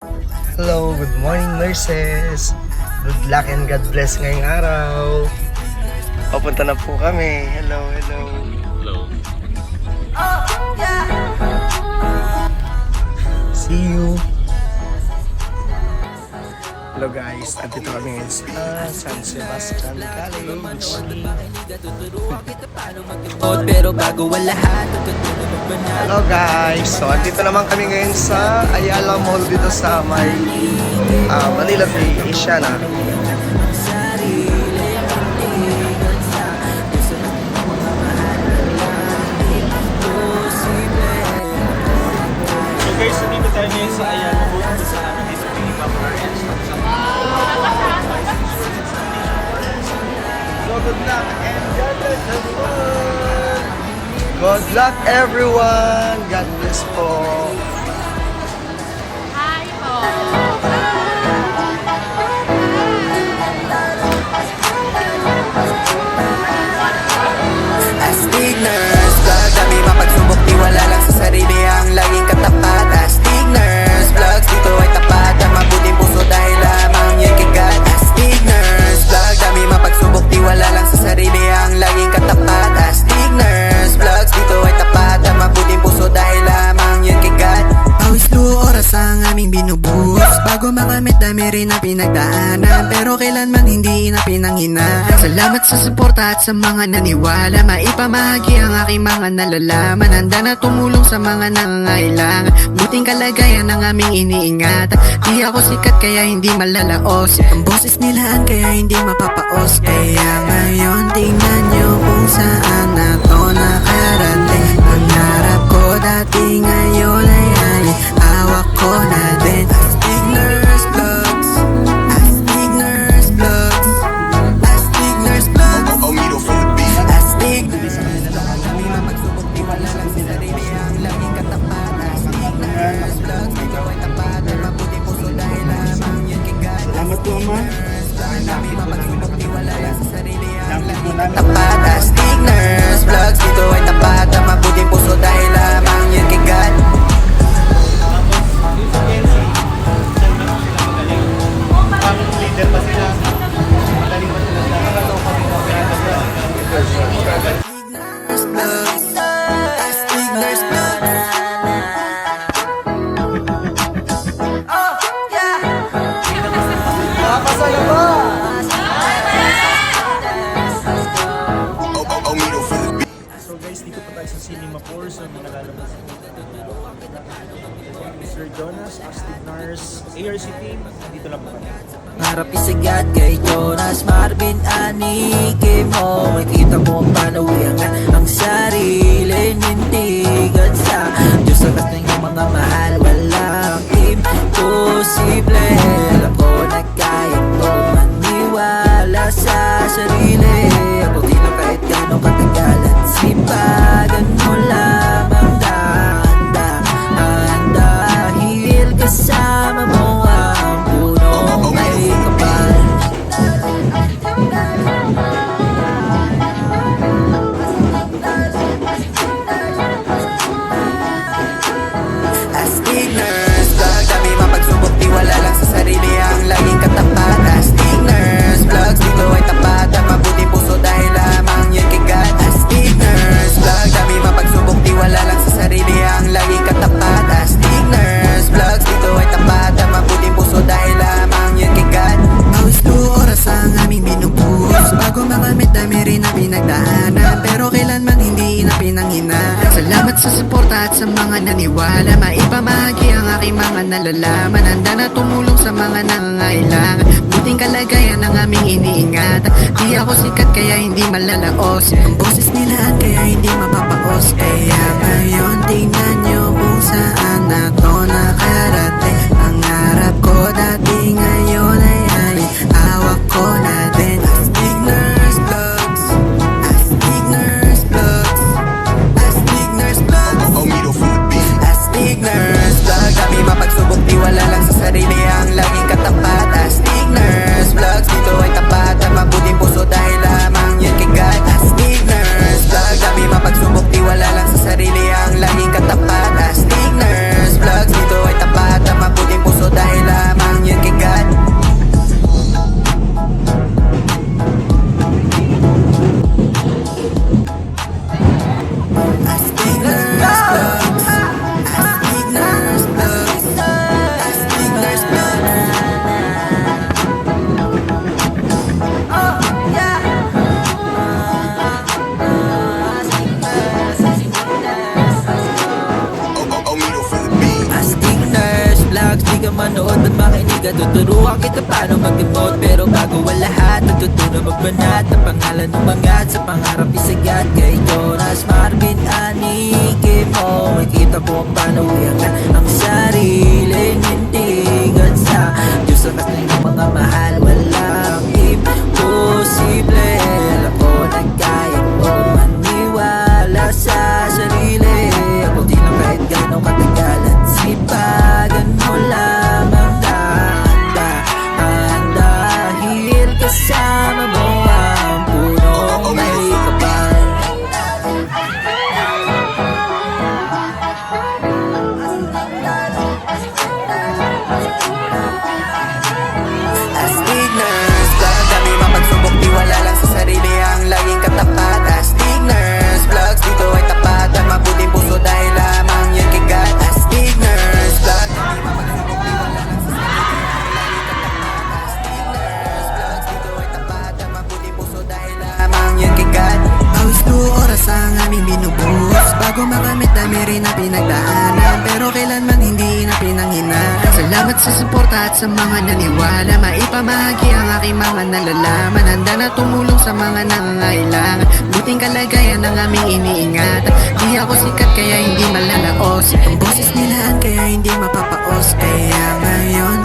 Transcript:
Hello, good morning nurses. Good luck and God bless ngayong araw. Papunta na po kami. Hello, hello. Hello. See you. Hello guys, andito kami ngayon sa San Sebastian College. Pero bago ang lahat, Hello guys, so andito naman kami ngayon sa Ayala Mall dito sa may Manila Bay, Asiana. So guys, dito tayo ngayon sa Ayala Mall sa amin dito sa Pilipinas. So good luck and God bless everyone. Good luck everyone. God bless po. Hi po. Astigner's Vlog, kami mapagsubok, di wala lang sa sarili ang laging katapat. Astigner's Vlogs, dito ay tapat ang mabuting puso dahil lamang yun kay God. Astigner's Vlog, kami mapagsubok, di wala lang sa sarili ang laging katapat. Astigner's Vlogs, dito ay tapat ang mabuting puso dahil lamang yun kay God. Pawis luho oras ang aming binubuhos, bago makamit dami rin ang pinagdaanan, pero kailanman hindi na pinanghinaan. Salamat sa suporta at sa mga naniwala, maipamahagi ang aking mga nalalaman. Handa na tumulong sa mga nangangailangan, buting kalagayan ang aming iniingatan. Di ako sikat kaya hindi malalaos, ang boses nilaan kaya hindi mapapaos. Kaya ngayon tingnan nyo kung saan na to nakarating. Pangarap ko dati ngayon ay hawak ko na din. Astigner's Vlogs, Astigner's Vlogs, Astigner's Vlogs, Astig. Kami mapagsubok, di wala lang sa sarili ang laging katapat. Astigner's Vlogs, ikaw ay tapat at mabuti puso dahil lamang yun kay God. Salamat po, Ama. Kami mapagsubok, di wala lang sa sarili ang laging katapat. Astigner's Vlogs, dito ay tapat at mabuti puso dahil lamang yun kay God. Leader pa sila. Magaling pa sila sa Astigner's Vlogs. So guys, dito pa tayo sa Cinema 4 sa nakalabas Sir Jonas, Astigner's, ARC team, dito lang po kami. Harap isagad kay Jonas, Marvin, Aniki mo. Makita mo ang panawiangan, ang sarili nindigan sa Diyos sa kas ng mga mahal. Walang imposible. Alam ko na kaya ko maniwala sa sarili. Ako di na kahit gano'ng katagalan, sipagan mo lamang dahan-dahan. Dahil kasama mo ang punong may kapal. Astigner's Vlog, kami mapagsubok, di wala lang sa sarili ang laging katapat. Astigner's Vlogs, dito ay tapat at mabuting puso dahil lamang yun kay God. Astigner's Vlog, kami mapagsubok, di wala lang sa sarili ang laging katapat. Astigner's Vlogs, dito ay tapat at mabuting puso dahil lamang yun kay God. Pawis luho oras ang aming binubuhos, bago makamit dami rin ang pinagdaanan, pero kailanman hindi na pinanghinaan. Salamat sa suporta at sa mga naniwala, maipamahagi ang aking mga nalalaman. Handa na tumulong sa mga nangangailangan, buting kalagayan ang aming iniingatan. Di ako sikat kaya hindi malalaos, ang boses nilaan kaya hindi mapapaos. Kaya ngayon tingnan nyo kung saan na to nakarating. Pangarap ko dati ngayon ay hawak ko na din. Astigner's Vlogs, Astigner's Vlogs, Astigner's Vlogs, Astigner's Vlog, kami mapagsubok, di wala lang sa sarili ang laging katapat. Astigner's Vlogs, dito ay tapat at mabuting puso dahil lamang yun kay God. Astigner's Vlog, kami mapagsubok, di wala lang sa sarili ang laging katapat. Astigner's Vlogs, dito ay tapat at mabuting ka manood at makinig at tuturuan kita paano mag-emote. Pero bago ang lahat, natutunan magbanat ang pangalan ng mga sa pangarap isagad. Kay Jonas, Marvin, Aniki mo, makita ko ang paano iangat ang sarili. Nindigan sa Diyos ang kasing ng mga mahal, walang imposible. Alam ko na kaya mo maniwala sa sarili. Ako din ang kahit gano'ng katagal at sipagan mo lamang dahan-dahan. Dahil kasama mo ang punong may kapal. Astigner's Vlog, dami mapagsubok, di wala lang sa sarili ang laging katapat. Astigner's Vlogs, dito ay tapat at mabuting puso dahil lamang yan kay God. Astigner's Vlog, dami mapagsubok, di wala lang sa sarili ang laging katapat. Astigner's Vlogs, dito ay tapat at mabuting puso dahil lamang yan kay God. Pawis ko oras ang aming binubuhos bago makamit dami rin ang pinagdaanan, pero kailanman hindi na pinanghinaan. Salamat sa suporta at sa mga naniwala, maipamahagi ang aking mga nalalaman. Handa na tumulong sa mga nangangailangan, buting kalagayan ang aming iniingat. Di ako sikat kaya hindi malalaos, ang boses nilaan kaya hindi mapapaos. Kaya ngayon